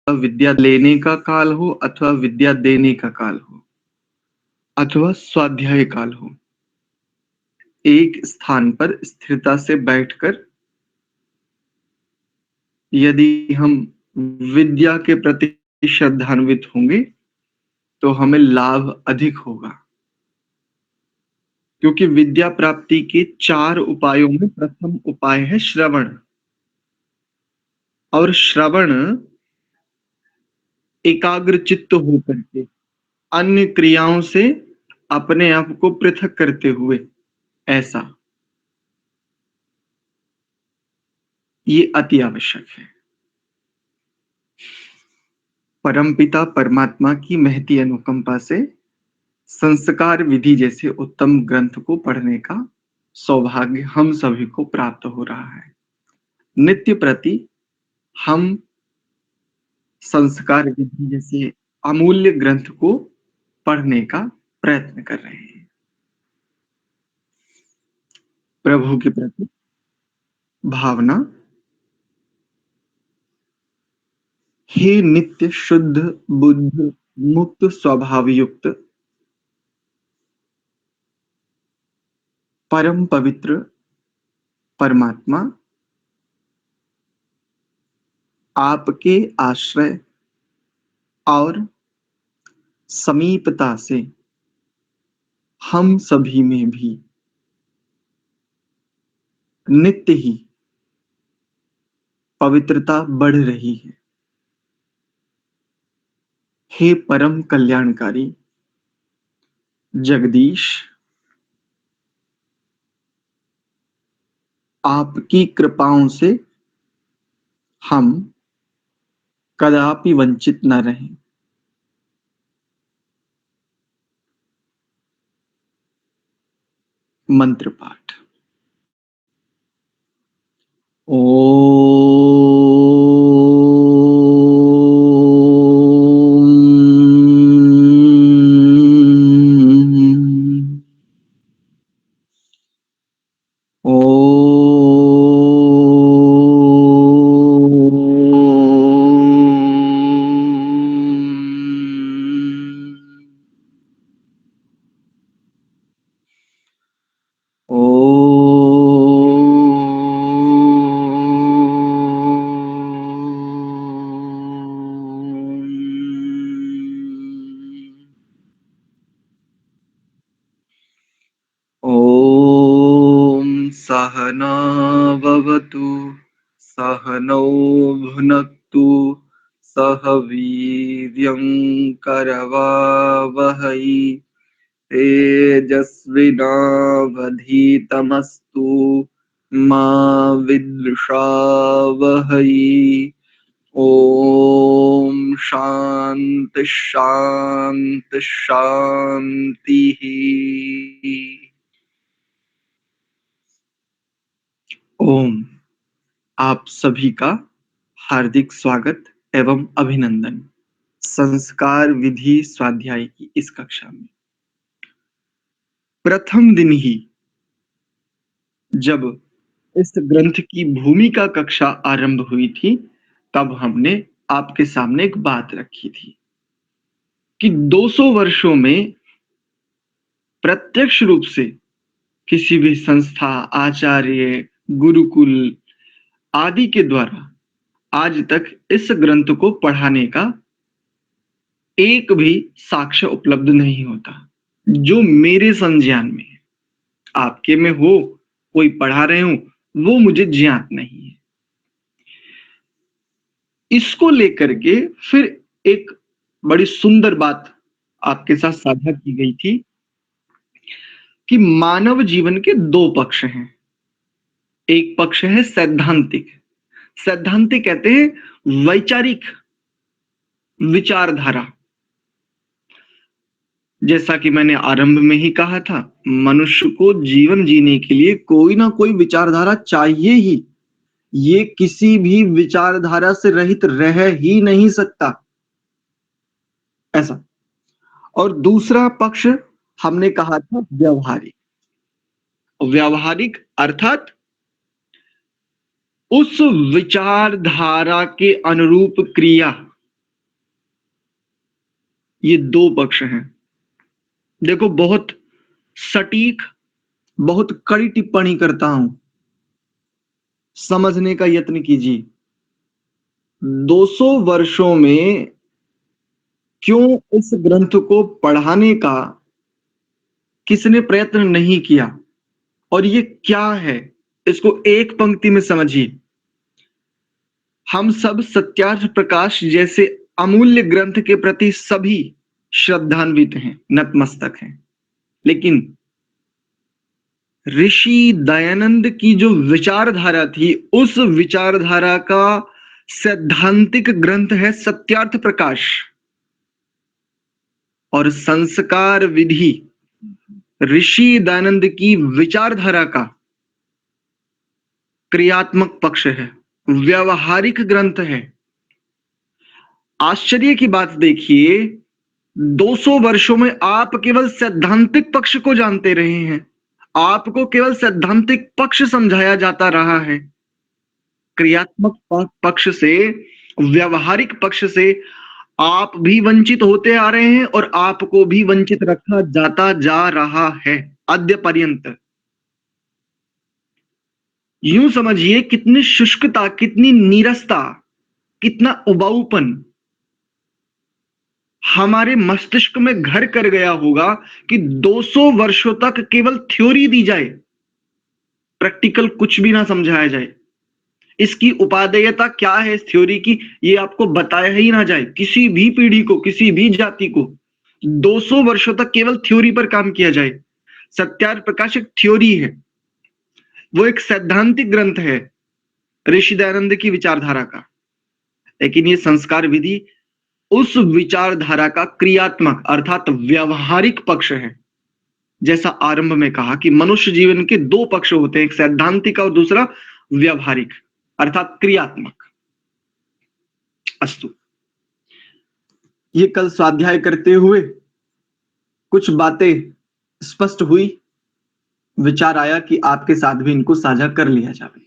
विद्या लेने का काल हो अथवा विद्या देने का काल हो अथवा स्वाध्याय काल हो, एक स्थान पर स्थिरता से बैठकर यदि हम विद्या के प्रति श्रद्धान्वित होंगे तो हमें लाभ अधिक होगा। क्योंकि विद्या प्राप्ति के 4 उपायों में प्रथम उपाय है श्रवण। और श्रवण एकाग्र चित्त होकर के अन्य क्रियाओं से अपने आप को पृथक करते हुए, ऐसा ये अति आवश्यक है। परमपिता परमात्मा की महती अनुकंपा से संस्कार विधि जैसे उत्तम ग्रंथ को पढ़ने का सौभाग्य हम सभी को प्राप्त हो रहा है। नित्य प्रति हम संस्कार विधि जैसे अमूल्य ग्रंथ को पढ़ने का प्रयत्न कर रहे हैं। प्रभु के प्रति भावना। हे नित्य शुद्ध बुद्ध मुक्त स्वभाव युक्त परम पवित्र परमात्मा, आपके आश्रय और समीपता से हम सभी में भी नित्य ही पवित्रता बढ़ रही है। हे परम कल्याणकारी जगदीश, आपकी कृपाओं से हम कदापि वंचित न रहें। मंत्र पाठ। ॐ सहना भवतु सहनौ भुनक्तु सह वीर्यं करवावहै तेजस्विनावधीतमस्तु मा विद्विषावहै। ॐ शान्ति शान्ति शान्तिः। ओम आप सभी का हार्दिक स्वागत एवं अभिनंदन संस्कार विधि स्वाध्याय की इस कक्षा में। प्रथम दिन ही जब इस ग्रंथ की भूमिका कक्षा आरंभ हुई थी, तब हमने आपके सामने एक बात रखी थी कि 200 वर्षों में प्रत्यक्ष रूप से किसी भी संस्था, आचार्य, गुरुकुल आदि के द्वारा आज तक इस ग्रंथ को पढ़ाने का एक भी साक्ष्य उपलब्ध नहीं होता, जो मेरे संज्ञान में है। आपके में हो, कोई पढ़ा रहे हो, वो मुझे ज्ञात नहीं है। इसको लेकर के फिर एक बड़ी सुंदर बात आपके साथ साझा की गई थी कि मानव जीवन के 2 पक्ष हैं। एक पक्ष है सैद्धांतिक। सैद्धांतिक कहते हैं वैचारिक विचारधारा। जैसा कि मैंने आरंभ में ही कहा था, मनुष्य को जीवन जीने के लिए कोई ना कोई विचारधारा चाहिए ही। ये किसी भी विचारधारा से रहित रह ही नहीं सकता, ऐसा। और दूसरा पक्ष हमने कहा था व्यवहारिक। व्यवहारिक अर्थात उस विचारधारा के अनुरूप क्रिया ये दो पक्ष हैं। देखो, बहुत सटीक, बहुत कड़ी टिप्पणी करता हूं, समझने का यत्न कीजिए। 200 वर्षों में क्यों इस ग्रंथ को पढ़ाने का किसने प्रयत्न नहीं किया, और ये क्या है, इसको एक पंक्ति में समझिए। हम सब सत्यार्थ प्रकाश जैसे अमूल्य ग्रंथ के प्रति सभी श्रद्धान्वित हैं, नतमस्तक हैं, लेकिन ऋषि दयानंद की जो विचारधारा थी, उस विचारधारा का सैद्धांतिक ग्रंथ है सत्यार्थ प्रकाश, और संस्कार विधि ऋषि दयानंद की विचारधारा का क्रियात्मक पक्ष है, व्यवहारिक ग्रंथ है। आश्चर्य की बात देखिए, 200 वर्षों में आप केवल सैद्धांतिक पक्ष को जानते रहे हैं, आपको केवल सैद्धांतिक पक्ष समझाया जाता रहा है। क्रियात्मक पक्ष से, व्यवहारिक पक्ष से आप भी वंचित होते आ रहे हैं, और आपको भी वंचित रखा जाता जा रहा है अद्य पर्यंत। यूं समझिए, कितनी शुष्कता, कितनी नीरसता, कितना उबाऊपन हमारे मस्तिष्क में घर कर गया होगा कि 200 वर्षों तक केवल थ्योरी दी जाए, प्रैक्टिकल कुछ भी ना समझाया जाए। इसकी उपादेयता क्या है इस थ्योरी की, ये आपको बताया ही ना जाए। किसी भी पीढ़ी को, किसी भी जाति को 200 वर्षों तक केवल थ्योरी पर काम किया जाए। सत्यार्थ प्रकाश एक थ्योरी है, वो एक सैद्धांतिक ग्रंथ है ऋषि दयानंद की विचारधारा का, लेकिन ये संस्कार विधि उस विचारधारा का क्रियात्मक अर्थात व्यवहारिक पक्ष है। जैसा आरंभ में कहा कि मनुष्य जीवन के दो पक्ष होते हैं, एक सैद्धांतिक और दूसरा व्यवहारिक अर्थात क्रियात्मक। अस्तु, ये कल स्वाध्याय करते हुए कुछ बातें स्पष्ट हुई, विचार आया कि आपके साथ भी इनको साझा कर लिया जाए।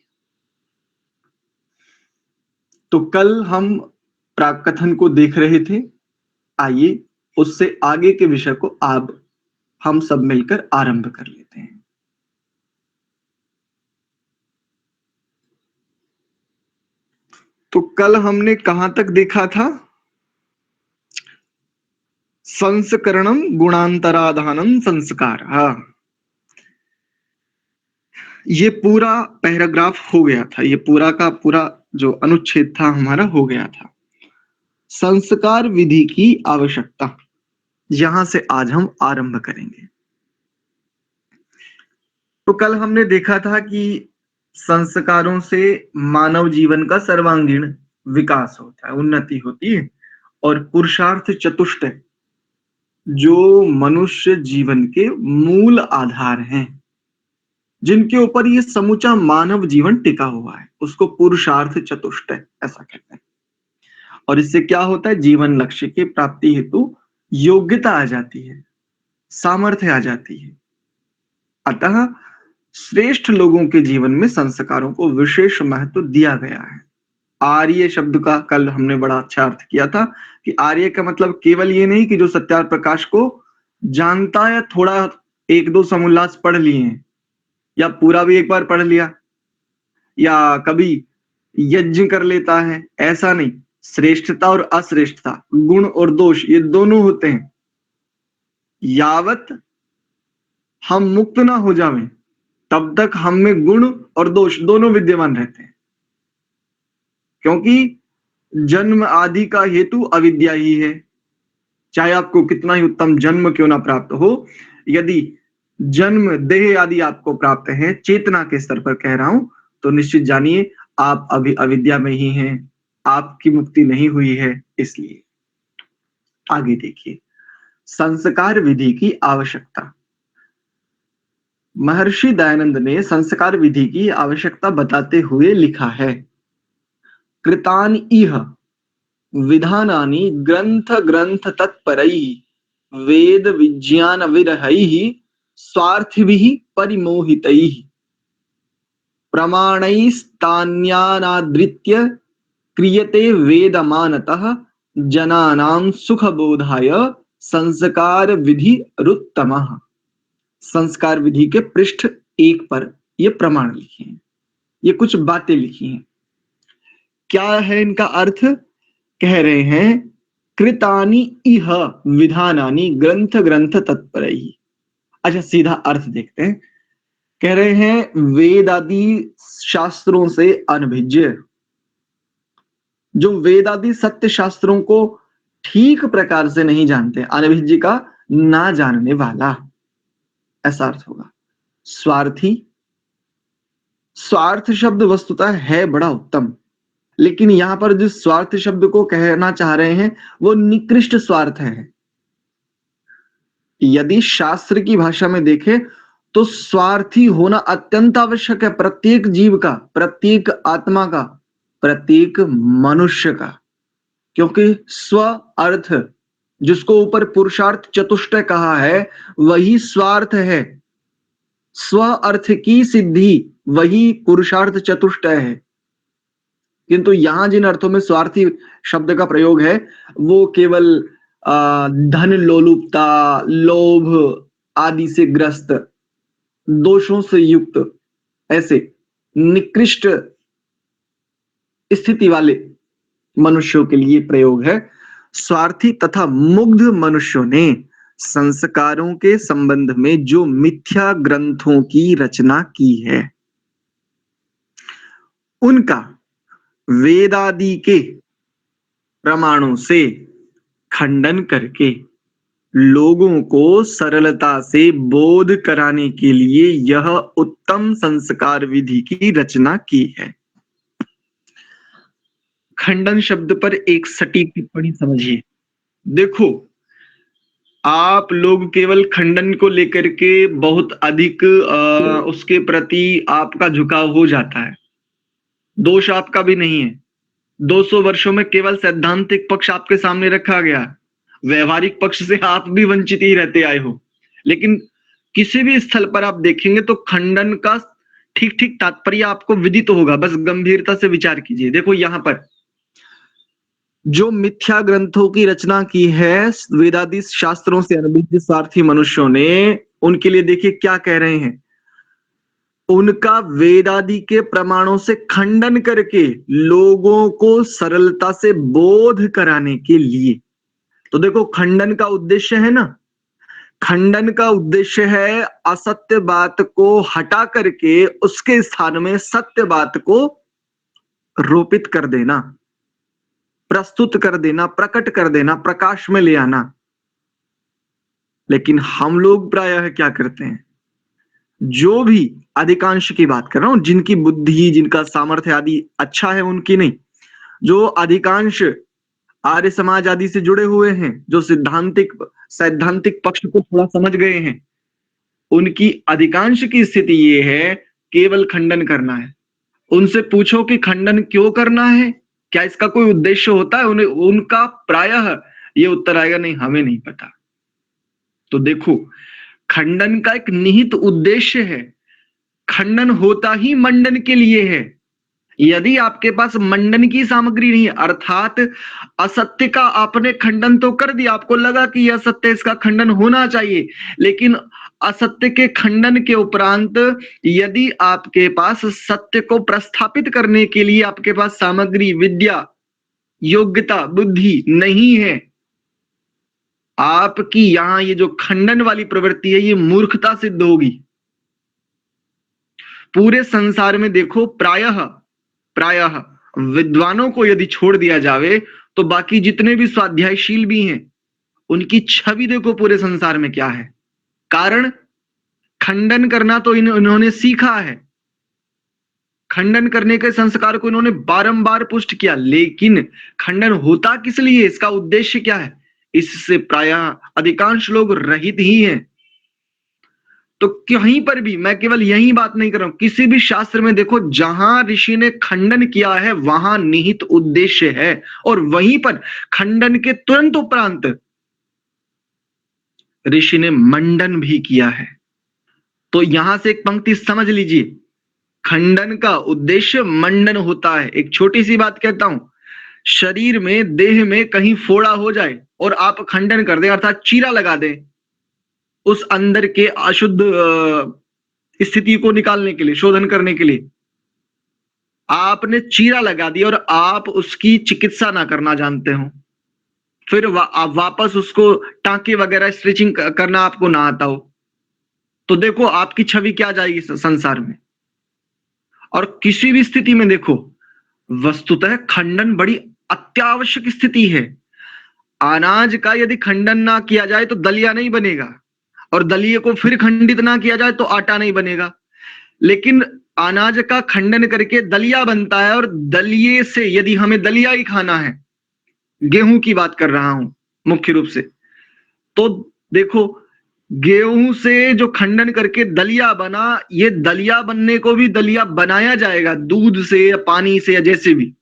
तो कल हम प्राकथन को देख रहे थे, आइए उससे आगे के विषय को अब हम सब मिलकर आरंभ कर लेते हैं। तो कल हमने कहां तक देखा था? संस्करणम गुणांतराधानम संस्कार। हाँ, ये पूरा पैराग्राफ हो गया था, ये पूरा का पूरा जो अनुच्छेद था हमारा हो गया था। संस्कार विधि की आवश्यकता, यहां से आज हम आरंभ करेंगे। तो कल हमने देखा था कि संस्कारों से मानव जीवन का सर्वांगीण विकास होता है, उन्नति होती है, और पुरुषार्थ चतुष्टय जो मनुष्य जीवन के मूल आधार हैं, जिनके ऊपर ये समूचा मानव जीवन टिका हुआ है, उसको पुरुषार्थ चतुष्टय ऐसा कहते हैं। और इससे क्या होता है? जीवन लक्ष्य की प्राप्ति हेतु योग्यता आ जाती है, सामर्थ्य आ जाती है। अतः श्रेष्ठ लोगों के जीवन में संस्कारों को विशेष महत्व दिया गया है। आर्य शब्द का कल हमने बड़ा अच्छा अर्थ किया था कि आर्य का मतलब केवल ये नहीं कि जो सत्यार्थ प्रकाश को जानता है, थोड़ा एक दो समोल्लास पढ़ लिए हैं, या पूरा भी एक बार पढ़ लिया, या कभी यज्ञ कर लेता है, ऐसा नहीं। श्रेष्ठता और अश्रेष्ठता, गुण और दोष, ये दोनों होते हैं। यावत हम मुक्त ना हो जावें तब तक हम में गुण और दोष दोनों विद्यमान रहते हैं, क्योंकि जन्म आदि का हेतु अविद्या ही है। चाहे आपको कितना ही उत्तम जन्म क्यों ना प्राप्त हो, यदि जन्म देह आदि आपको प्राप्त है, चेतना के स्तर पर कह रहा हूं, तो निश्चित जानिए आप अभी अविद्या में ही हैं, आपकी मुक्ति नहीं हुई है। इसलिए आगे देखिए, संस्कार विधि की आवश्यकता। महर्षि दयानंद ने संस्कार विधि की आवश्यकता बताते हुए लिखा है, कृतानि इह विधानानि ग्रंथ ग्रंथ तत्परैः वेद विज्ञान विरहैः स्वार्थिभिः परिमोहितैः प्रमाणैस्तान्यानादृत्य क्रियते वेदमानतः जनानां सुखबोधाय संस्कार विधि रुत्तमः। संस्कार विधि के पृष्ठ 1 पर ये प्रमाण लिखे हैं, ये कुछ बातें लिखी हैं। क्या है इनका अर्थ? कह रहे हैं कृतानि इह विधानानि ग्रंथ ग्रंथ तत्परैः। अच्छा, सीधा अर्थ देखते हैं। कह रहे हैं वेद आदि शास्त्रों से अनभिज्ञ, जो वेद आदि सत्य शास्त्रों को ठीक प्रकार से नहीं जानते, अनभिज्ञ का ना जानने वाला, ऐसा अर्थ होगा। स्वार्थी, स्वार्थ शब्द वस्तुतः है बड़ा उत्तम, लेकिन यहां पर जिस स्वार्थ शब्द को कहना चाह रहे हैं वो निकृष्ट स्वार्थ है। यदि शास्त्र की भाषा में देखें तो स्वार्थी होना अत्यंत आवश्यक है, प्रत्येक जीव का, प्रत्येक आत्मा का, प्रत्येक मनुष्य का। क्योंकि स्व अर्थ, जिसको ऊपर पुरुषार्थ चतुष्टय कहा है, वही स्वार्थ है। स्व अर्थ की सिद्धि वही पुरुषार्थ चतुष्टय है। किंतु यहां जिन अर्थों में स्वार्थी शब्द का प्रयोग है वो केवल धन लोलुपता, लोभ आदि से ग्रस्त, दोषों से युक्त, ऐसे निकृष्ट स्थिति वाले मनुष्यों के लिए प्रयोग है। स्वार्थी तथा मुग्ध मनुष्यों ने संस्कारों के संबंध में जो मिथ्या ग्रंथों की रचना की है, उनका वेदादि के प्रमाणों से खंडन करके लोगों को सरलता से बोध कराने के लिए यह उत्तम संस्कार विधि की रचना की है। खंडन शब्द पर एक सटीक टिप्पणी समझिए। देखो, आप लोग केवल खंडन को लेकर के बहुत अधिक उसके प्रति आपका झुकाव हो जाता है। दोष आपका भी नहीं है। 200 वर्षों में केवल सैद्धांतिक पक्ष आपके सामने रखा गया, व्यवहारिक पक्ष से आप भी वंचित ही रहते आए हो। लेकिन किसी भी स्थल पर आप देखेंगे तो खंडन का ठीक ठीक तात्पर्य आपको विदित होगा, बस गंभीरता से विचार कीजिए। देखो, यहां पर जो मिथ्या ग्रंथों की रचना की है वेदादि शास्त्रों से अनभिज्ञ स्वार्थी मनुष्यों ने, उनके लिए देखिए क्या कह रहे हैं, उनका वेदादि के प्रमाणों से खंडन करके लोगों को सरलता से बोध कराने के लिए। तो देखो, खंडन का उद्देश्य है ना, खंडन का उद्देश्य है असत्य बात को हटा करके उसके स्थान में सत्य बात को रोपित कर देना, प्रस्तुत कर देना, प्रकट कर देना, प्रकाश में ले आना। लेकिन हम लोग प्रायः क्या करते हैं, जो भी, अधिकांश की बात कर रहा हूं, जिनकी बुद्धि, जिनका सामर्थ्य आदि अच्छा है उनकी नहीं, जो अधिकांश आर्य समाज आदि से जुड़े हुए हैं, जो सैद्धांतिक पक्ष को थोड़ा समझ गए हैं, उनकी अधिकांश की स्थिति ये है केवल खंडन करना है। उनसे पूछो कि खंडन क्यों करना है, क्या इसका कोई उद्देश्य होता है, उनका प्रायः ये उत्तर आएगा, नहीं, हमें नहीं पता। तो देखो, खंडन का एक निहित उद्देश्य है। खंडन होता ही मंडन के लिए है। यदि आपके पास मंडन की सामग्री नहीं है, अर्थात असत्य का आपने खंडन तो कर दिया, आपको लगा कि यह सत्य, इसका खंडन होना चाहिए, लेकिन असत्य के खंडन के उपरांत यदि आपके पास सत्य को प्रस्थापित करने के लिए आपके पास सामग्री, विद्या, योग्यता, बुद्धि नहीं है, आपकी यहां ये जो खंडन वाली प्रवृत्ति है ये मूर्खता सिद्ध होगी। पूरे संसार में देखो, प्रायः विद्वानों को यदि छोड़ दिया जावे तो बाकी जितने भी स्वाध्यायशील भी हैं उनकी छवि देखो पूरे संसार में क्या है। कारण, खंडन करना तो इन्होंने सीखा है, खंडन करने के संस्कार को इन्होंने बारंबार पुष्ट किया, लेकिन खंडन होता किस लिए, इसका उद्देश्य क्या है, इससे प्रायः अधिकांश लोग रहित ही हैं। तो कहीं पर भी, मैं केवल यही बात नहीं कर रहा हूं, किसी भी शास्त्र में देखो जहां ऋषि ने खंडन किया है वहां निहित उद्देश्य है, और वहीं पर खंडन के तुरंत उपरांत ऋषि ने मंडन भी किया है। तो यहां से एक पंक्ति समझ लीजिए, खंडन का उद्देश्य मंडन होता है। एक छोटी सी बात कहता हूं, शरीर में, देह में कहीं फोड़ा हो जाए और आप खंडन कर दें, अर्थात चीरा लगा दें उस अंदर के अशुद्ध स्थिति को निकालने के लिए, शोधन करने के लिए आपने चीरा लगा दिया और आप उसकी चिकित्सा ना करना जानते हो, फिर आप वापस उसको टांके वगैरह स्टिचिंग करना आपको ना आता हो, तो देखो आपकी छवि क्या जाएगी संसार में। और किसी भी स्थिति में देखो, वस्तुतः खंडन बड़ी अत्यावश्यक स्थिति है। अनाज का यदि खंडन ना किया जाए तो दलिया नहीं बनेगा, और दलिये को फिर खंडित ना किया जाए तो आटा नहीं बनेगा। लेकिन अनाज का खंडन करके दलिया बनता है, और दलिये से यदि हमें दलिया ही खाना है, गेहूं की बात कर रहा हूं मुख्य रूप से, तो देखो गेहूं से जो खंडन करके दलिया बना, ये दलिया बनने को भी दलिया बनाया जाएगा दूध से या पानी से या जैसे भी,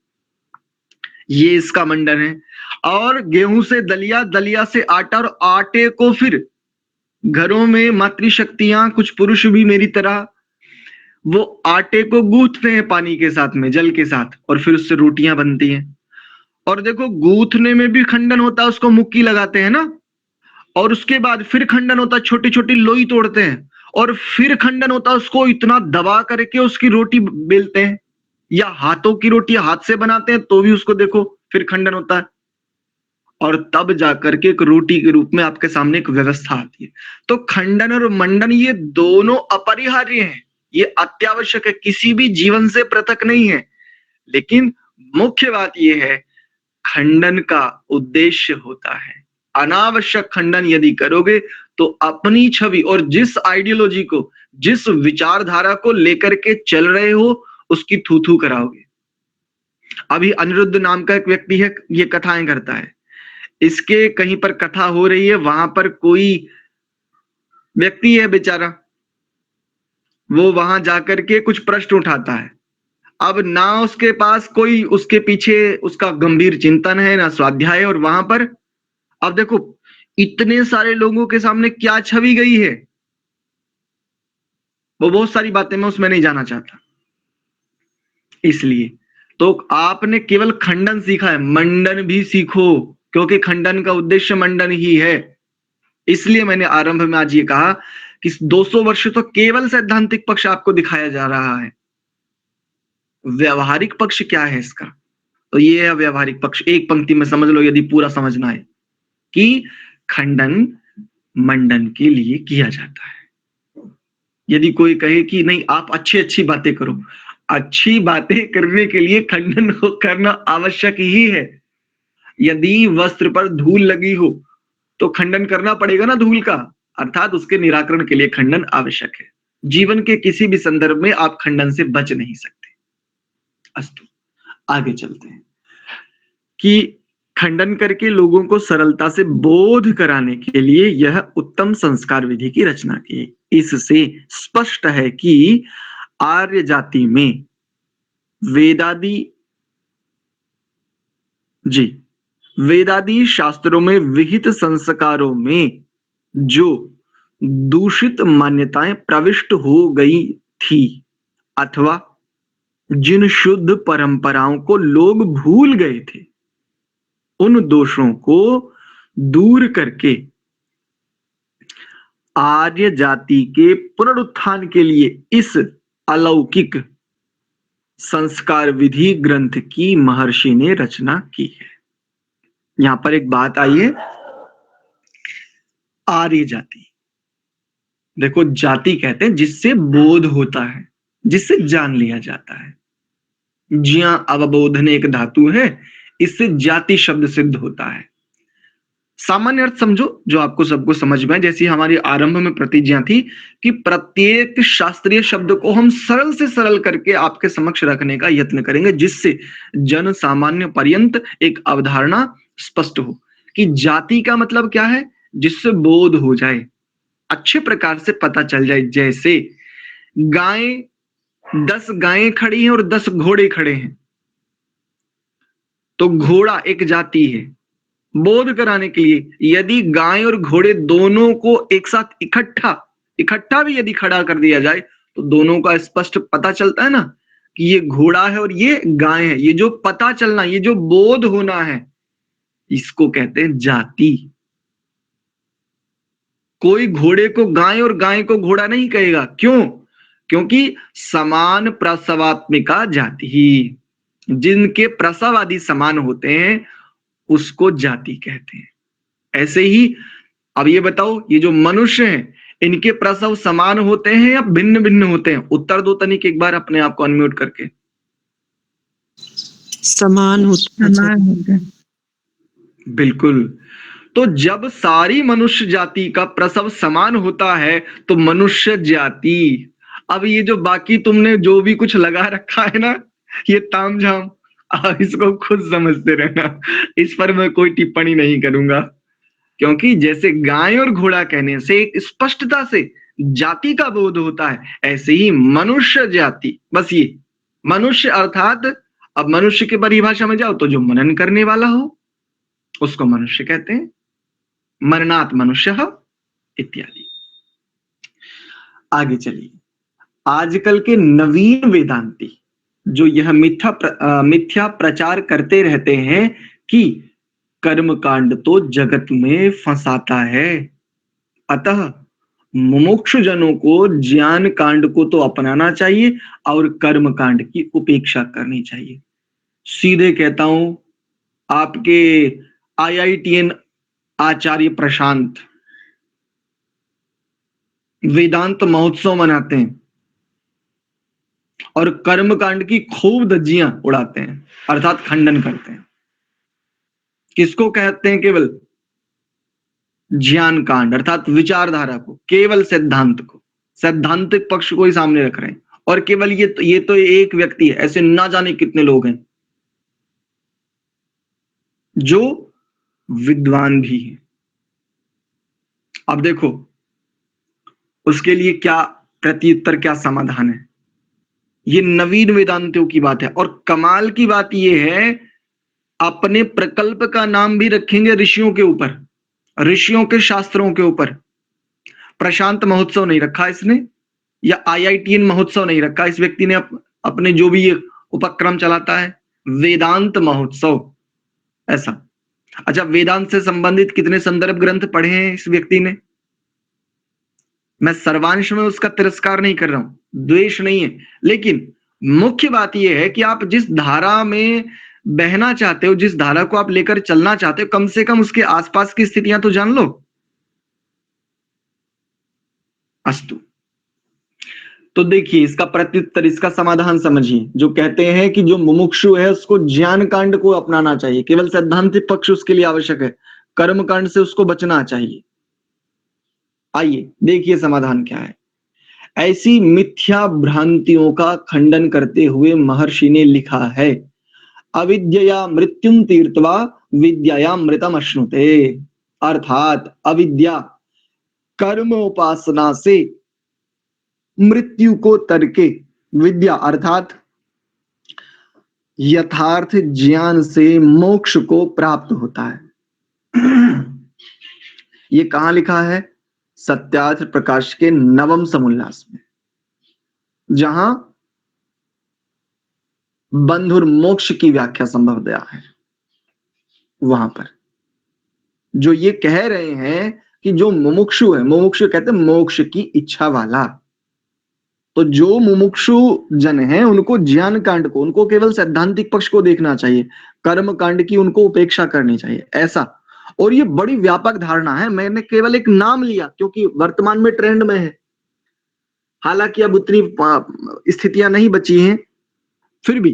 ये इसका मंडन है। और गेहूं से दलिया, दलिया से आटा, और आटे को फिर घरों में मातृशक्तियां, कुछ पुरुष भी मेरी तरह, वो आटे को गूंथते हैं पानी के साथ में, जल के साथ, और फिर उससे रोटियां बनती हैं। और देखो गूंथने में भी खंडन होता है, उसको मुक्की लगाते हैं ना, और उसके बाद फिर खंडन होता है, छोटी छोटी लोई तोड़ते हैं, और फिर खंडन होता है, उसको इतना दबा करके उसकी रोटी बेलते हैं, या हाथों की रोटी हाथ से बनाते हैं तो भी उसको देखो फिर खंडन होता है, और तब जाकर के एक रोटी के रूप में आपके सामने एक व्यवस्था आती है। तो खंडन और मंडन ये दोनों अपरिहार्य हैं, ये अत्यावश्यक है, किसी भी जीवन से पृथक नहीं है। लेकिन मुख्य बात यह है, खंडन का उद्देश्य होता है, अनावश्यक खंडन यदि करोगे तो अपनी छवि और जिस आइडियोलॉजी को, जिस विचारधारा को लेकर के चल रहे हो, उसकी थू थू कराओगे। अभी अनिरुद्ध नाम का एक व्यक्ति है, ये कथाएं करता है, इसके कहीं पर कथा हो रही है, वहां पर कोई व्यक्ति है बेचारा, वो वहां जाकर के कुछ प्रश्न उठाता है। अब ना उसके पास कोई उसके पीछे उसका गंभीर चिंतन है, ना स्वाध्याय है, और वहां पर अब देखो इतने सारे लोगों के सामने क्या छवि गई है, वो बहुत सारी बातें मैं उसमें नहीं जाना चाहता। इसलिए तो आपने केवल खंडन सीखा है, मंडन भी सीखो, क्योंकि खंडन का उद्देश्य मंडन ही है। इसलिए मैंने आरंभ में आज ये कहा कि 200 वर्ष तो केवल सैद्धांतिक पक्ष आपको दिखाया जा रहा है। व्यवहारिक पक्ष क्या है इसका, तो ये है व्यवहारिक पक्ष, एक पंक्ति में समझ लो यदि पूरा समझना है, कि खंडन मंडन के लिए किया जाता है। यदि कोई कहे कि नहीं आप अच्छी अच्छी बातें करो, अच्छी बातें करने के लिए खंडन करना आवश्यक ही है। यदि वस्त्र पर धूल लगी हो तो खंडन करना पड़ेगा ना धूल का, अर्थात उसके निराकरण के लिए खंडन आवश्यक है। जीवन के किसी भी संदर्भ में आप खंडन से बच नहीं सकते। अस्तु, आगे चलते हैं कि खंडन करके लोगों को सरलता से बोध कराने के लिए यह उत्तम संस्कार विधि की रचना की। इससे स्पष्ट है कि आर्य जाति में वेदादि शास्त्रों में विहित संस्कारों में जो दूषित मान्यताएं प्रविष्ट हो गई थी, अथवा जिन शुद्ध परंपराओं को लोग भूल गए थे, उन दोषों को दूर करके आर्य जाति के पुनरुत्थान के लिए इस अलौकिक संस्कार विधि ग्रंथ की महर्षि ने रचना की है। यहां पर एक बात आई है, आर्य जाति, देखो जाति कहते हैं जिससे बोध होता है, जिससे जान लिया जाता है। ज्या अवबोधन एक धातु है, इससे जाति शब्द सिद्ध होता है। सामान्य अर्थ समझो जो आपको सबको समझ में, जैसी हमारी आरंभ में प्रतिज्ञा थी कि प्रत्येक शास्त्रीय शब्द को हम सरल से सरल करके आपके समक्ष रखने का यत्न करेंगे, जिससे जन सामान्य पर्यंत एक अवधारणा स्पष्ट हो कि जाति का मतलब क्या है, जिससे बोध हो जाए, अच्छे प्रकार से पता चल जाए। जैसे गायें, 10 गायें खड़ी हैं और 10 घोड़े खड़े हैं, तो घोड़ा एक जाति है। बोध कराने के लिए यदि गाय और घोड़े दोनों को एक साथ इकट्ठा भी यदि खड़ा कर दिया जाए तो दोनों का स्पष्ट पता चलता है ना कि ये घोड़ा है और ये गाय है, ये जो पता चलना, ये जो बोध होना है, इसको कहते हैं जाति। कोई घोड़े को गाय और गाय को घोड़ा नहीं कहेगा, क्यों? क्योंकि समान प्रसवात्मिका जाति ही, जिनके प्रसव आदि समान होते हैं उसको जाति कहते हैं। ऐसे ही अब ये बताओ, ये जो मनुष्य हैं इनके प्रसव समान होते हैं या भिन्न भिन्न होते हैं? उत्तर दो तनिक एक बार अपने आप को अनम्यूट करके। समान होते हैं। बिल्कुल। तो जब सारी मनुष्य जाति का प्रसव समान होता है तो मनुष्य जाति। अब ये जो बाकी तुमने जो भी कुछ लगा रखा है ना, ये तामझाम, इसको खुद समझते रहना, इस पर मैं कोई टिप्पणी नहीं करूंगा। क्योंकि जैसे गाय और घोड़ा कहने से एक स्पष्टता से जाति का बोध होता है, ऐसे ही मनुष्य जाति, बस ये मनुष्य अर्थात, अब मनुष्य की परिभाषा में जाओ तो जो मनन करने वाला हो उसको मनुष्य कहते हैं, मरणात् मनुष्य इत्यादि। आगे चलिए, आजकल के नवीन वेदांती जो यह मिथ्या प्रचार करते रहते हैं कि कर्म कांड तो जगत में फंसाता है, अतः मुमुक्षु जनों को ज्ञान कांड को तो अपनाना चाहिए और कर्म कांड की उपेक्षा करनी चाहिए। सीधे कहता हूं, आपके IITN आचार्य प्रशांत वेदांत महोत्सव मनाते हैं और कर्म कांड की खूब धज्जियां उड़ाते हैं, अर्थात खंडन करते हैं। किसको कहते हैं? केवल ज्ञान कांड अर्थात विचारधारा को, केवल सिद्धांत को, सैद्धांतिक पक्ष को ही सामने रख रहे हैं। और केवल ये तो एक व्यक्ति है, ऐसे ना जाने कितने लोग हैं जो विद्वान भी हैं। अब देखो उसके लिए क्या प्रत्युत्तर, क्या समाधान है। ये नवीन वेदांतियों की बात है और कमाल की बात ये है, अपने प्रकल्प का नाम भी रखेंगे ऋषियों के ऊपर, ऋषियों के शास्त्रों के ऊपर। प्रशांत महोत्सव नहीं रखा इसने, या IITN महोत्सव नहीं रखा इस व्यक्ति ने, अपने जो भी ये उपक्रम चलाता है, वेदांत महोत्सव ऐसा। अच्छा, वेदांत से संबंधित कितने संदर्भ ग्रंथ पढ़े हैं इस व्यक्ति ने? मैं सर्वांश में उसका तिरस्कार नहीं कर रहा हूं, द्वेष नहीं है, लेकिन मुख्य बात यह है कि आप जिस धारा में बहना चाहते हो, जिस धारा को आप लेकर चलना चाहते हो, कम से कम उसके आसपास की स्थितियां तो जान लो। अस्तु, तो देखिए इसका प्रत्युत्तर, इसका समाधान समझिए। जो कहते हैं कि जो मुमुक्षु है उसको ज्ञान कांड को अपनाना चाहिए, केवल सैद्धांतिक पक्ष उसके लिए आवश्यक है, कर्म कांड से उसको बचना चाहिए। आइए देखिए समाधान क्या है। ऐसी मिथ्या भ्रांतियों का खंडन करते हुए महर्षि ने लिखा है, अविद्या मृत्युम तीर्थवा विद्याया मृतम अश्नुते। अर्थात अविद्या कर्म उपासना से मृत्यु को तरके, विद्या अर्थात यथार्थ ज्ञान से मोक्ष को प्राप्त होता है। ये कहां लिखा है? सत्यार्थ प्रकाश के 9वें समुल्लास में, जहां बंधुर मोक्ष की व्याख्या संभवतया है। वहां पर जो ये कह रहे हैं कि जो मुमुक्षु है, मुमुक्षु कहते हैं मोक्ष की इच्छा वाला, तो जो मुमुक्षु जन है उनको ज्ञान कांड को, उनको केवल सैद्धांतिक पक्ष को देखना चाहिए, कर्म कांड की उनको उपेक्षा करनी चाहिए, ऐसा। और ये बड़ी व्यापक धारणा है, मैंने केवल एक नाम लिया क्योंकि वर्तमान में ट्रेंड में है, हालांकि अब उतनी स्थितियां नहीं बची हैं, फिर भी।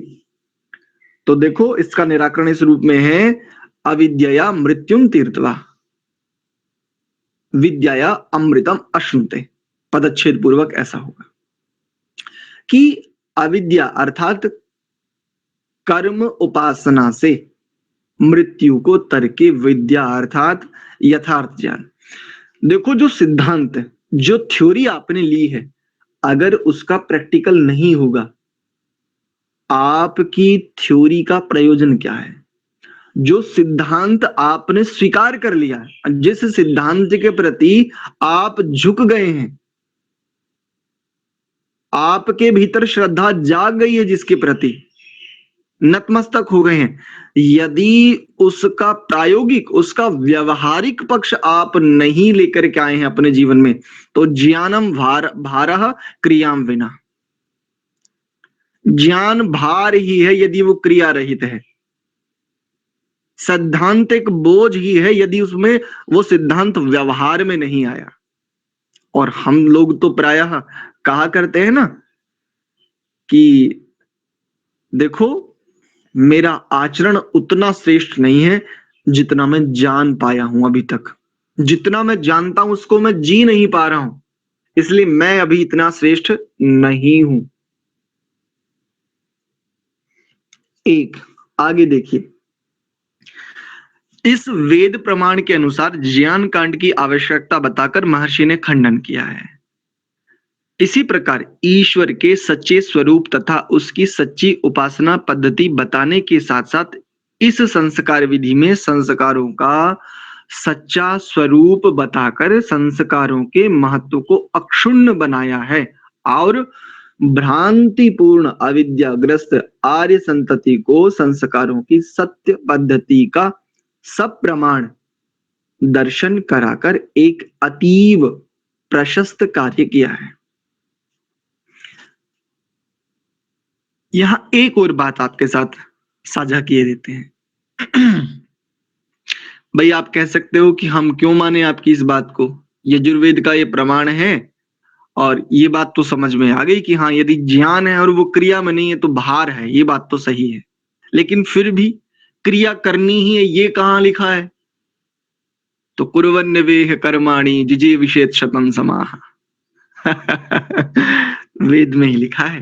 तो देखो इसका निराकरण इस रूप में है, अविद्या मृत्युम तीर्थवा विद्याया अमृतम अश्नुते। पदच्छेद पूर्वक ऐसा होगा कि अविद्या अर्थात कर्म उपासना से मृत्यु को तरके, विद्या अर्थात यथार्थ ज्ञान। देखो जो सिद्धांत, जो थ्योरी आपने ली है, अगर उसका प्रैक्टिकल नहीं होगा, आपकी थ्योरी का प्रयोजन क्या है? जो सिद्धांत आपने स्वीकार कर लिया है, जिस सिद्धांत के प्रति आप झुक गए हैं, आपके भीतर श्रद्धा जाग गई है जिसके प्रति, नतमस्तक हो गए हैं, यदि उसका प्रायोगिक, उसका व्यवहारिक पक्ष आप नहीं लेकर के आए हैं अपने जीवन में, तो ज्ञानम भारः क्रियाम विना, ज्ञान भार ही है यदि वो क्रिया रहित है, सैद्धांतिक बोझ ही है यदि उसमें वो सिद्धांत व्यवहार में नहीं आया। और हम लोग तो प्रायः कहा करते हैं ना कि देखो, मेरा आचरण उतना श्रेष्ठ नहीं है जितना मैं जान पाया हूं अभी तक, जितना मैं जानता हूं उसको मैं जी नहीं पा रहा हूं, इसलिए मैं अभी इतना श्रेष्ठ नहीं हूं। एक आगे देखिए, इस वेद प्रमाण के अनुसार ज्ञान कांड की आवश्यकता बताकर महर्षि ने खंडन किया है। इसी प्रकार ईश्वर के सच्चे स्वरूप तथा उसकी सच्ची उपासना पद्धति बताने के साथ साथ इस संस्कार विधि में संस्कारों का सच्चा स्वरूप बताकर संस्कारों के महत्व को अक्षुण्ण बनाया है और भ्रांतिपूर्ण अविद्याग्रस्त आर्य संतति को संस्कारों की सत्य पद्धति का सब प्रमाण दर्शन कराकर एक अतीव प्रशस्त कार्य किया है। यहां एक और बात आपके साथ साझा किए देते हैं। भाई आप कह सकते हो कि हम क्यों माने आपकी इस बात को, यजुर्वेद का ये प्रमाण है और ये बात तो समझ में आ गई कि हाँ यदि ज्ञान है और वो क्रिया में नहीं है तो भार है, ये बात तो सही है, लेकिन फिर भी क्रिया करनी ही है ये कहाँ लिखा है? तो कुर्वन्नवेह कर्माणि जिजे विषेद शतम समाह। वेद में ही लिखा है,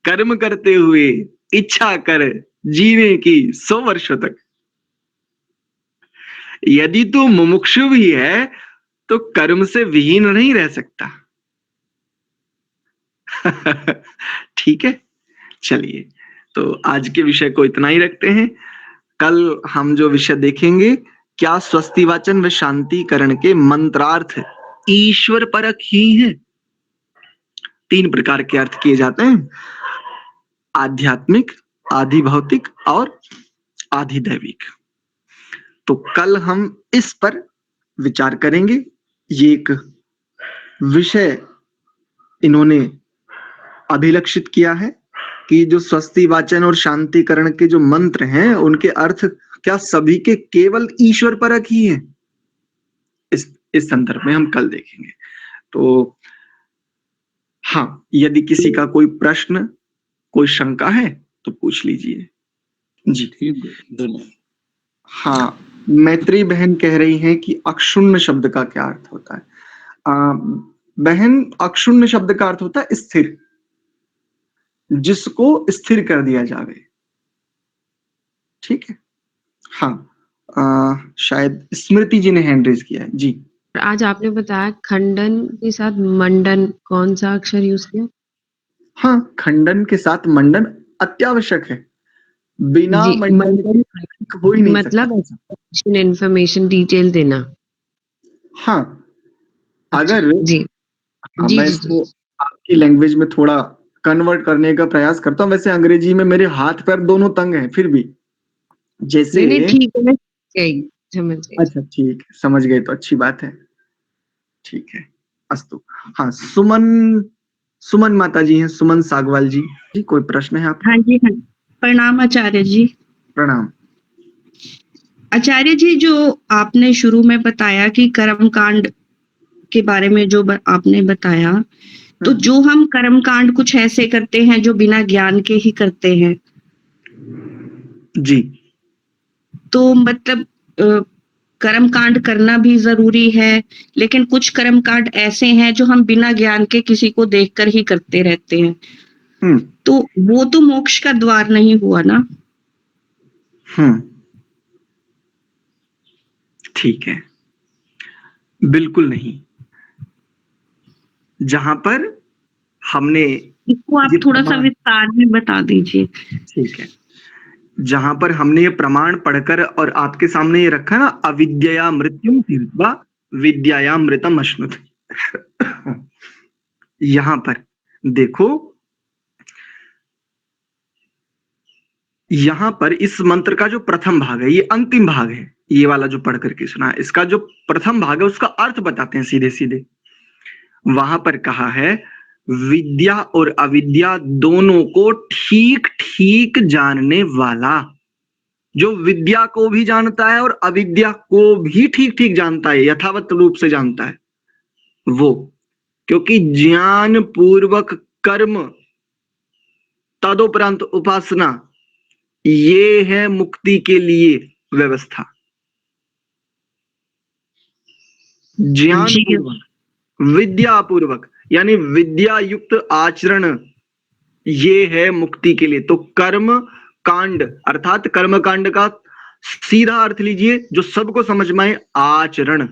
कर्म करते हुए इच्छा कर जीने की 100 वर्षों तक। यदि तू मुमुक्षु भी है तो कर्म से विहीन नहीं रह सकता। ठीक है, चलिए तो आज के विषय को इतना ही रखते हैं। कल हम जो विषय देखेंगे, क्या स्वस्तिवाचन व शांतिकरण के मंत्रार्थ ईश्वर परक ही हैं? 3 प्रकार के अर्थ किए जाते हैं, आध्यात्मिक, आधि भौतिक और आधिदैविक। तो कल हम इस पर विचार करेंगे। ये एक विषय इन्होंने अभिलक्षित किया है कि जो स्वस्ति वाचन और शांतिकरण के जो मंत्र हैं उनके अर्थ क्या सभी के केवल ईश्वर परक ही हैं? इस संदर्भ में हम कल देखेंगे। तो हाँ, यदि किसी का कोई प्रश्न, कोई शंका है तो पूछ लीजिए। जी ठीक, धन्यवाद। हाँ, मैत्री बहन कह रही हैं कि अक्षुण्ण शब्द का क्या अर्थ होता है? बहन, अक्षुण्ण शब्द का अर्थ होता है स्थिर, जिसको स्थिर कर दिया जावे। ठीक है, हाँ, शायद स्मृति जी ने हैंड रेज किया है। जी, आज आपने बताया खंडन के साथ मंडन, कौन सा अक्षर यूज किया? हाँ, खंडन के साथ मंडन अत्यावश्यक है, बिना जी, मंडन के हो ही नहीं मतलब सकता। इंफॉर्मेशन डिटेल देना। हाँ, अगर जी हाँ, जी मैं जी इसको आपकी लैंग्वेज में थोड़ा कन्वर्ट करने का प्रयास करता हूँ। वैसे अंग्रेजी में मेरे हाथ पैर दोनों तंग हैं, फिर भी जैसे नहीं ठीक है, मैं समझ गई। अच्छा ठीक है, समझ गए तो अच्छी बात है। ठीक है, अस्तु। हाँ, सुमन माता जी हैं, सुमन सागवाल जी। जी, कोई प्रश्न है आपका? हाँ जी, हाँ। प्रणाम आचार्य जी। प्रणाम। आचार्य जी, जो आपने शुरू में बताया कि कर्म कांड के बारे में जो आपने बताया, तो जो हम कर्म कांड कुछ ऐसे करते हैं जो बिना ज्ञान के ही करते हैं। जी, तो मतलब कर्म कांड करना भी जरूरी है, लेकिन कुछ कर्म कांड ऐसे हैं जो हम बिना ज्ञान के किसी को देखकर ही करते रहते हैं। तो वो तो मोक्ष का द्वार नहीं हुआ ना? ठीक है, बिल्कुल नहीं। जहां पर हमने, इसको आप थोड़ा सा विस्तार में बता दीजिए। ठीक है, जहां पर हमने ये प्रमाण पढ़कर और आपके सामने ये रखा ना, अविद्या मृत्युम तीर्थवा विद्याया मृतम अश्नुत। यहां पर देखो यहां पर इस मंत्र का जो प्रथम भाग है, ये अंतिम भाग है, ये वाला जो पढ़ करके सुना है, इसका जो प्रथम भाग है उसका अर्थ बताते हैं सीधे सीधे। वहां पर कहा है विद्या और अविद्या दोनों को ठीक ठीक जानने वाला, जो विद्या को भी जानता है और अविद्या को भी ठीक ठीक जानता है, यथावत रूप से जानता है वो, क्योंकि ज्ञान पूर्वक कर्म तदुपरांत उपासना, ये है मुक्ति के लिए व्यवस्था। ज्ञान जी पूर्वक, विद्या पूर्वक, यानी विद्या युक्त आचरण, ये है मुक्ति के लिए। तो कर्म कांड अर्थात कर्म कांड का सीधा अर्थ लीजिए जो सबको समझ में आए, आचरण।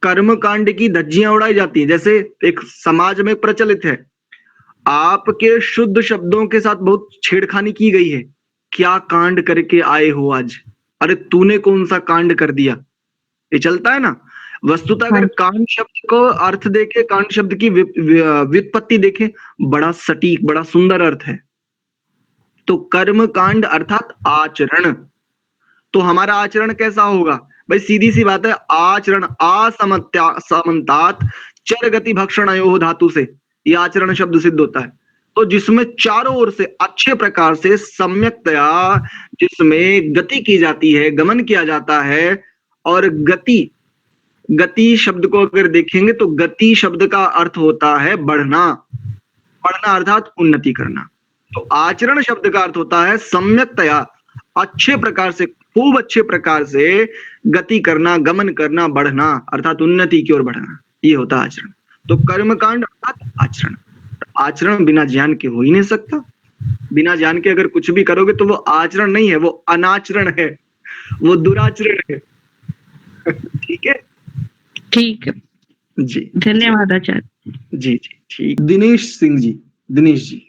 कर्म कांड की धज्जियां उड़ाई जाती हैं, जैसे एक समाज में प्रचलित है, आपके शुद्ध शब्दों के साथ बहुत छेड़खानी की गई है, क्या कांड करके आए हो आज, अरे तूने कौन सा कांड कर दिया, ये चलता है ना। वस्तुतः अगर कांड शब्द को अर्थ देखे, कांड शब्द की व्युत्पत्ति देखे, बड़ा सटीक बड़ा सुंदर अर्थ है। तो कर्म कांड अर्थात आचरण, तो हमारा आचरण कैसा होगा भाई, सीधी सी बात है, आचरण असमंतात चर गति भक्षण धातु से ये आचरण शब्द सिद्ध होता है। तो जिसमें चारों ओर से अच्छे प्रकार से सम्यकतया जिसमें गति की जाती है, गमन किया जाता है, और गति शब्द को अगर देखेंगे तो गति शब्द का अर्थ होता है बढ़ना, बढ़ना अर्थात उन्नति करना। तो आचरण शब्द का अर्थ होता है सम्यकतया, अच्छे प्रकार से, खूब अच्छे प्रकार से गति करना, गमन करना, बढ़ना अर्थात उन्नति की ओर बढ़ना, ये होता है आचरण। तो कर्मकांड अर्थात आचरण, आचरण बिना ज्ञान के हो ही नहीं सकता। बिना ज्ञान के अगर कुछ भी करोगे तो वो आचरण नहीं है, वो अनाचरण है, वो दुराचरण है। ठीक है, ठीक है जी धन्यवाद आचार्य जी जी ठीक। दिनेश सिंह जी, दिनेश जी।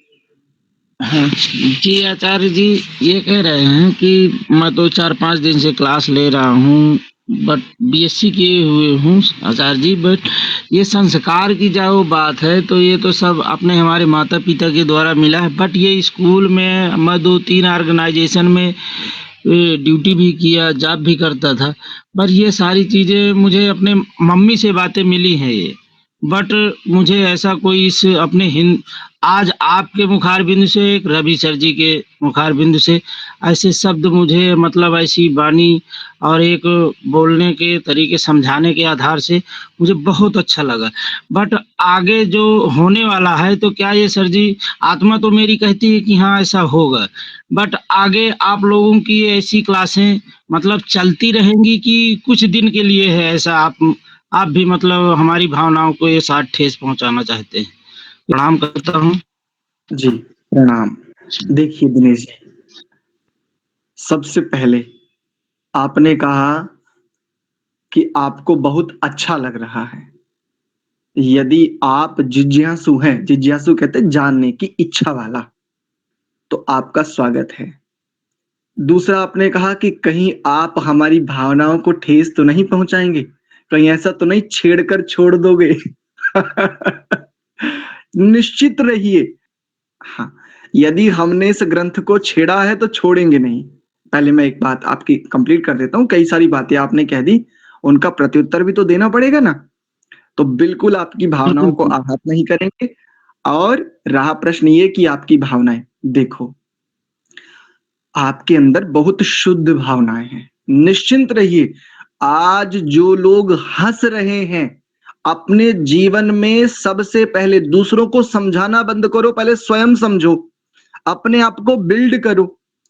हाँ जी आचार्य जी, ये कह रहे हैं कि मैं तो 4-5 दिन से क्लास ले रहा हूँ, बट बीएससी किए हुए हूँ आचार्य जी, बट ये संस्कार की जो बात है तो ये तो सब अपने हमारे माता पिता के द्वारा मिला है, बट ये स्कूल में मैं 2-3 ऑर्गेनाइजेशन में ड्यूटी भी किया, जॉब भी करता था, पर ये सारी चीज़ें मुझे अपने मम्मी से बातें मिली हैं ये, बट मुझे ऐसा कोई इस अपने आज आपके मुखारबिंद से, एक रवि सर जी के मुखारबिंद से ऐसे शब्द मुझे, मतलब ऐसी वाणी और एक बोलने के तरीके, समझाने के आधार से मुझे बहुत अच्छा लगा। बट आगे जो होने वाला है तो क्या ये सर जी, आत्मा तो मेरी कहती है कि हाँ ऐसा होगा, बट आगे आप लोगों की ऐसी क्लासें मतलब चलती रहेंगी कि कुछ दिन के लिए है ऐसा, आप भी मतलब हमारी भावनाओं को ये साथ ठेस पहुंचाना चाहते हैं? प्रणाम करता हूँ जी प्रणाम। देखिए दिनेश जी, सबसे पहले आपने कहा कि आपको बहुत अच्छा लग रहा है। यदि आप जिज्ञासु हैं, जिज्ञासु कहते हैं जानने की इच्छा वाला, तो आपका स्वागत है। दूसरा आपने कहा कि कहीं आप हमारी भावनाओं को ठेस तो नहीं पहुंचाएंगे, कहीं ऐसा तो नहीं छेड़कर छोड़ दोगे। निश्चित रहिए, हाँ, यदि हमने इस ग्रंथ को छेड़ा है तो छोड़ेंगे नहीं। पहले मैं एक बात आपकी कंप्लीट कर देता हूँ, कई सारी बातें आपने कह दी, उनका प्रत्युत्तर भी तो देना पड़ेगा ना। तो बिल्कुल आपकी भावनाओं को आघात नहीं करेंगे। और रहा प्रश्न ये कि आपकी भावनाएं, देखो आपके अंदर बहुत शुद्ध भावनाएं हैं, निश्चिंत रहिए। आज जो लोग हंस रहे हैं, अपने जीवन में सबसे पहले दूसरों को समझाना बंद करो, पहले स्वयं समझो, अपने आप को बिल्ड करो।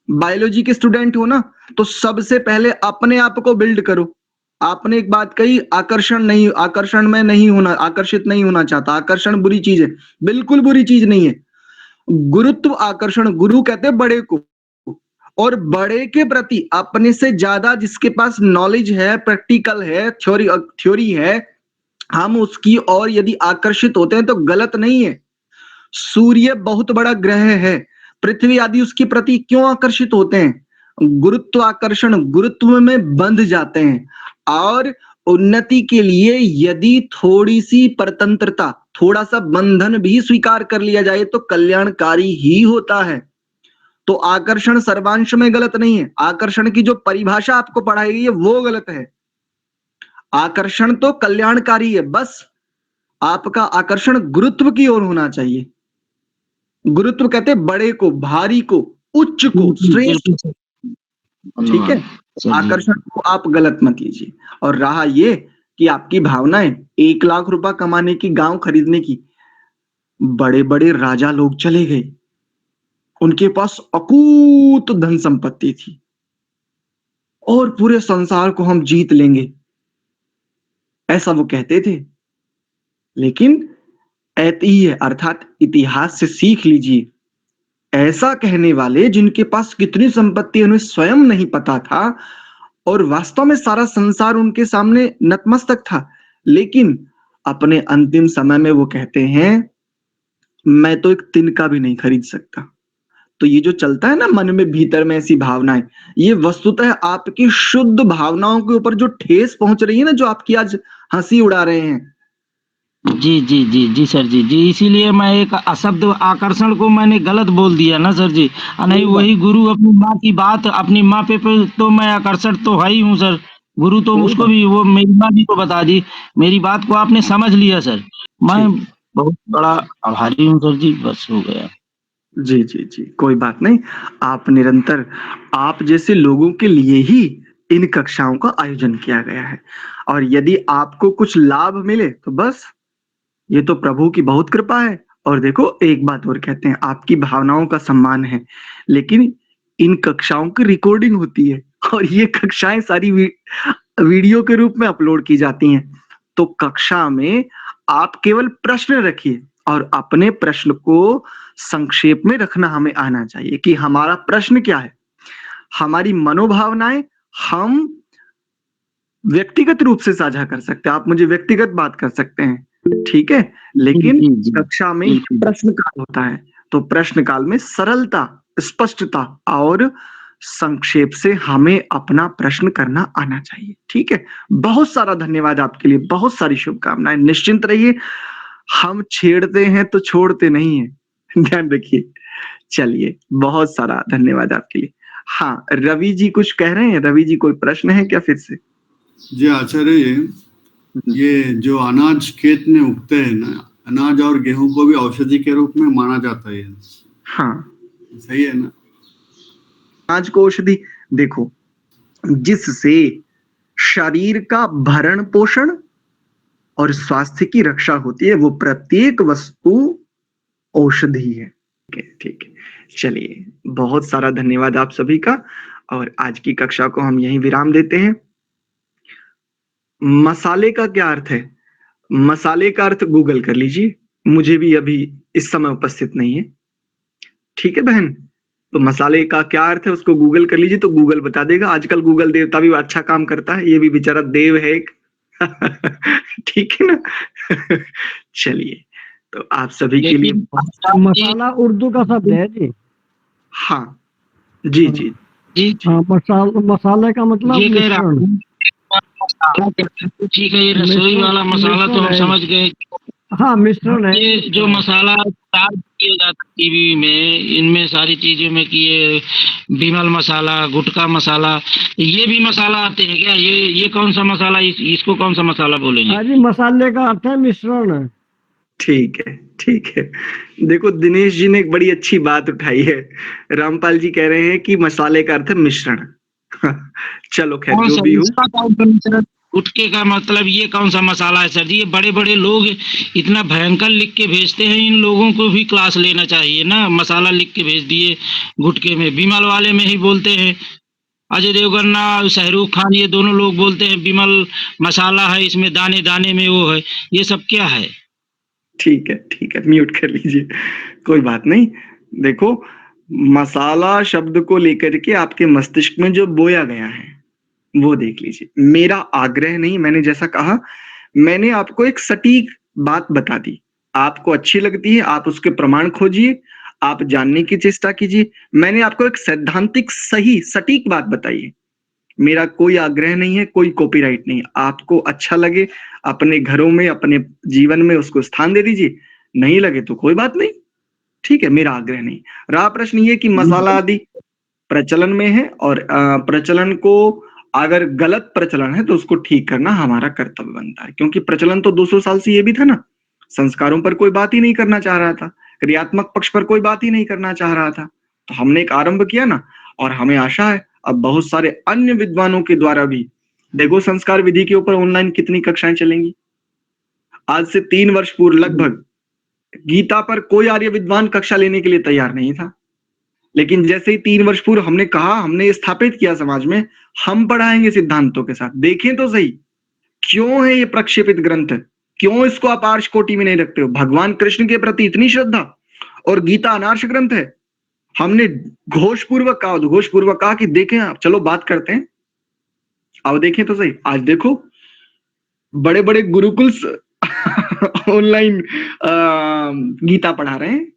बायोलॉजी के स्टूडेंट हो ना, तो सबसे पहले अपने आप को बिल्ड करो। आपने एक बात कही, आकर्षण में नहीं होना, आकर्षित नहीं होना चाहता, आकर्षण बुरी चीज है, बिल्कुल बुरी चीज नहीं है। गुरुत्व आकर्षण, गुरु कहते हैं बड़े को, और बड़े के प्रति अपने से ज्यादा जिसके पास नॉलेज है, प्रैक्टिकल है, थ्योरी है, हम उसकी और यदि आकर्षित होते हैं तो गलत नहीं है। सूर्य बहुत बड़ा ग्रह है, पृथ्वी आदि उसके प्रति क्यों आकर्षित होते हैं? गुरुत्व आकर्षण, गुरुत्व में बंध जाते हैं और उन्नति के लिए यदि थोड़ी सी परतंत्रता, थोड़ा सा बंधन भी स्वीकार कर लिया जाए तो कल्याणकारी ही होता है। तो आकर्षण सर्वांश में गलत नहीं है, आकर्षण की जो परिभाषा आपको पढ़ाई गई है वो गलत है। आकर्षण तो कल्याणकारी है, बस आपका आकर्षण गुरुत्व की ओर होना चाहिए। गुरुत्व कहते हैं बड़े को, भारी को, उच्च को, श्रेष्ठ। ठीक है, आकर्षण को आप गलत मत लीजिए। और रहा ये कि आपकी भावनाएं 1 लाख रुपए कमाने की, गांव खरीदने की, बड़े बड़े राजा लोग चले गए, उनके पास अकूत धन संपत्ति थी और पूरे संसार को हम जीत लेंगे, ऐसा वो कहते थे। लेकिन ऐतिह्य अर्थात इतिहास से सीख लीजिए, ऐसा कहने वाले जिनके पास कितनी संपत्ति है उन्हें स्वयं नहीं पता था और वास्तव में सारा संसार उनके सामने नतमस्तक था, लेकिन अपने अंतिम समय में वो कहते हैं मैं तो एक तिनका भी नहीं खरीद सकता। तो ये जो चलता है ना मन में भीतर में ऐसी भावनाएं, ये वस्तुतः आपकी शुद्ध भावनाओं के ऊपर जो ठेस पहुंच रही है ना, जो आपकी आज हंसी उड़ा रहे हैं। जी जी जी जी सर जी जी, इसीलिए मैं एक अशब्द आकर्षण को मैंने गलत बोल दिया ना सर जी। नहीं, वही गुरु अपनी माँ की बात, अपनी माँ पे तो मैं आकर्षण तो है ही हूँ सर। गुरु तो उसको भी, वो मेरी माँ भी तो बता दी, मेरी बात को आपने समझ लिया सर। मैं बहुत बड़ा आभारी हूँ सर जी, बस हो गया। जी जी जी, कोई बात नहीं। आप निरंतर, आप जैसे लोगों के लिए ही इन कक्षाओं का आयोजन किया गया है और यदि आपको कुछ लाभ मिले तो बस ये तो प्रभु की बहुत कृपा है। और देखो एक बात और कहते हैं, आपकी भावनाओं का सम्मान है, लेकिन इन कक्षाओं की रिकॉर्डिंग होती है और ये कक्षाएं सारी वीडियो के रूप में अपलोड की जाती हैं। तो कक्षा में आप केवल प्रश्न रखिए और अपने प्रश्न को संक्षेप में रखना हमें आना चाहिए कि हमारा प्रश्न क्या है, हमारी मनोभावनाएं हम व्यक्तिगत रूप से साझा कर सकते हैं, आप मुझे व्यक्तिगत बात कर सकते हैं, ठीक है, लेकिन कक्षा में प्रश्न काल होता है, तो प्रश्न काल में सरलता, स्पष्टता और संक्षेप से हमें अपना प्रश्न करना आना चाहिए। ठीक है, बहुत सारा धन्यवाद आपके लिए, बहुत सारी शुभकामनाएं। निश्चिंत रहिए, हम छेड़ते हैं तो छोड़ते नहीं है, ध्यान रखिए। चलिए, बहुत सारा धन्यवाद आपके लिए। हाँ, रवि जी कुछ कह रहे हैं? रवि जी कोई प्रश्न है क्या फिर से? जी आचार्य जी, ये जो अनाज खेत में उगते हैं ना, अनाज और गेहूं को भी औषधि के रूप में माना जाता है। हाँ, सही है ना? अनाज को औषधि, देखो, जिससे शरीर का भरण पोषण और स्वास्थ्य की रक्षा होती है, वो प्रत्येक वस्तु औषधि है। ठीक है, चलिए, बहुत सारा धन्यवाद आप सभी का और आज की कक्षा को हम यहीं विराम देते हैं। मसाले का क्या अर्थ है? मसाले का अर्थ गूगल कर लीजिए, मुझे भी अभी इस समय उपस्थित नहीं है। ठीक है बहन, तो मसाले का क्या अर्थ है उसको गूगल कर लीजिए, तो गूगल बता देगा। आजकल गूगल देवता भी अच्छा काम करता है, ये भी बेचारा देव है एक। ठीक है ना? चलिए, तो आप सभी के लिए मसाला उर्दू का शब्द है जी। हाँ जी जी जी हाँ, मसाले का मतलब ये कह रहा मिश्रण। ठीक है, ये रसोई वाला मसाला तो हम समझ गए। हाँ, मिश्रण है। ये जो मसाला किया जाता है टीवी में, इनमें सारी चीजों में कि ये बिमल मसाला, गुटका मसाला, ये भी मसाला आते हैं क्या? ये कौन सा मसाला, इसको कौन सा मसाला बोलेंगे? हाँ जी, मसाले का अर्थ है मिश्रण। ठीक है, ठीक है। देखो, दिनेश जी ने एक बड़ी अच्छी बात उठाई है। रामपाल जी कह रहे हैं कि मसाले का अर्थ है मिश्रण। चलो खैर, जो भी हो, गुटके का मतलब ये कौन सा मसाला है सर जी? ये बड़े बड़े लोग इतना भयंकर लिख के भेजते हैं, इन लोगों को भी क्लास लेना चाहिए ना। मसाला लिख के भेज दिए गुटके में, बिमल वाले में ही बोलते हैं। अजय देवगन, शाहरुख खान, ये दोनों लोग बोलते हैं बिमल मसाला है, इसमें दाने दाने में वो है। ये सब क्या है? ठीक है, ठीक है, म्यूट कर लीजिए, कोई बात नहीं। देखो, मसाला शब्द को लेकर के आपके मस्तिष्क में जो बोया गया है वो देख लीजिए। मेरा आग्रह नहीं, मैंने जैसा कहा, मैंने आपको एक सटीक बात बता दी, आपको अच्छी लगती है आप उसके प्रमाण खोजिए, आप जानने की चेष्टा कीजिए। मैंने आपको एक सैद्धांतिक सही सटीक बात बताई है। मेरा कोई आग्रह नहीं है, कोई कॉपीराइट नहीं। आपको अच्छा लगे अपने घरों में, अपने जीवन में उसको स्थान दे दीजिए, नहीं लगे तो कोई बात नहीं, ठीक है, मेरा आग्रह नहीं। रहा प्रश्न ये कि मसाला आदि प्रचलन में है और प्रचलन को अगर गलत प्रचलन है तो उसको ठीक करना हमारा कर्तव्य बनता है, क्योंकि प्रचलन तो 200 साल से ये भी था ना, संस्कारों पर कोई बात ही नहीं करना चाह रहा था, क्रियात्मक पक्ष पर कोई बात ही नहीं करना चाह रहा था, तो हमने एक आरंभ किया ना, और हमें आशा है अब बहुत सारे अन्य विद्वानों के द्वारा भी, देखो संस्कार विधि के ऊपर ऑनलाइन कितनी कक्षाएं चलेंगी। आज से 3 वर्ष पूर्व लगभग गीता पर कोई आर्य विद्वान कक्षा लेने के लिए तैयार नहीं था, लेकिन जैसे ही 3 वर्ष पूर्व हमने कहा, हमने स्थापित किया समाज में, हम पढ़ाएंगे सिद्धांतों के साथ। देखें तो सही, क्यों है ये प्रक्षेपित ग्रंथ, क्यों इसको आप आर्ष कोटि में नहीं रखते हो? भगवान कृष्ण के प्रति इतनी श्रद्धा और गीता अनार्ष ग्रंथ है। हमने घोषपूर्वक कहा, उद्घोषपूर्वक कहा कि देखें आप, चलो बात करते हैं। अब देखें तो सही, आज देखो बड़े बड़े गुरुकुल ऑनलाइन गीता पढ़ा रहे हैं,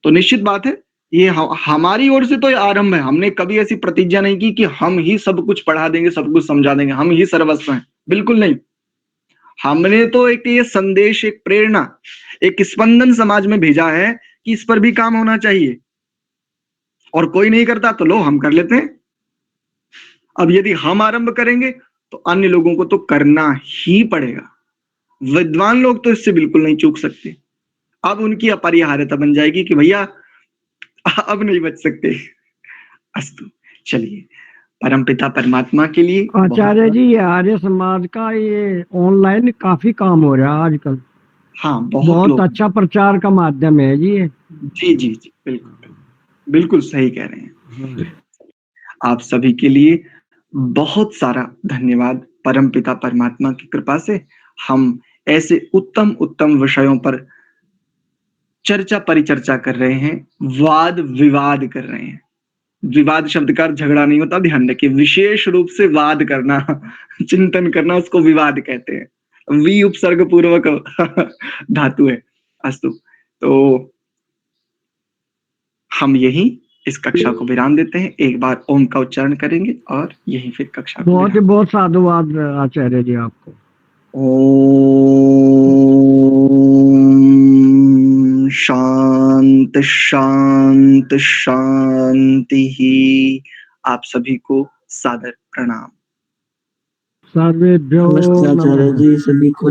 तो निश्चित बात है ये हमारी ओर से तो ये आरंभ है। हमने कभी ऐसी प्रतिज्ञा नहीं की कि हम ही सब कुछ पढ़ा देंगे, सब कुछ समझा देंगे, हम ही सर्वस्व हैं, बिल्कुल नहीं। हमने तो एक ये संदेश, एक प्रेरणा, एक स्पंदन समाज में भेजा है कि इस पर भी काम होना चाहिए, और कोई नहीं करता तो लो हम कर लेते हैं। अब यदि हम आरंभ करेंगे तो अन्य लोगों को तो करना ही पड़ेगा। विद्वान लोग तो इससे बिल्कुल नहीं चूक सकते। अब उनकी अपरिहार्यता बन जाएगी कि भैया अब नहीं बच सकते। अस्तु, चलिए, परमपिता परमात्मा के लिए आचार्य जी, ये आर्य समाज का ये ऑनलाइन काफी काम हो रहा है आजकल। हाँ, बहुत अच्छा प्रचार का माध्यम है जी ये। जी जी जी, बिल्कुल बिल्कुल सही कह रहे हैं। आप सभी के लिए बहुत सारा धन्यवाद। परमपिता परमात्मा की कृपा से हम ऐसे उत्तम उत्तम विषयों पर चर्चा परिचर्चा कर रहे हैं, वाद विवाद कर रहे हैं। विवाद शब्द का झगड़ा नहीं होता, ध्यान रखिए, विशेष रूप से वाद करना, चिंतन करना, उसको विवाद कहते हैं। वी उपसर्ग पूर्वक धातु है। अस्तु, तो हम यही इस कक्षा को विराम देते हैं। एक बार ओम का उच्चारण करेंगे और यही फिर कक्षा को बहुत ही बहुत साधुवाद आचार्य जी आपको। ओम शांति शांति शांति ही। आप सभी को सादर प्रणाम। सर्वेभ्यो नमस्ते आचार्य नमः। जी, सभी को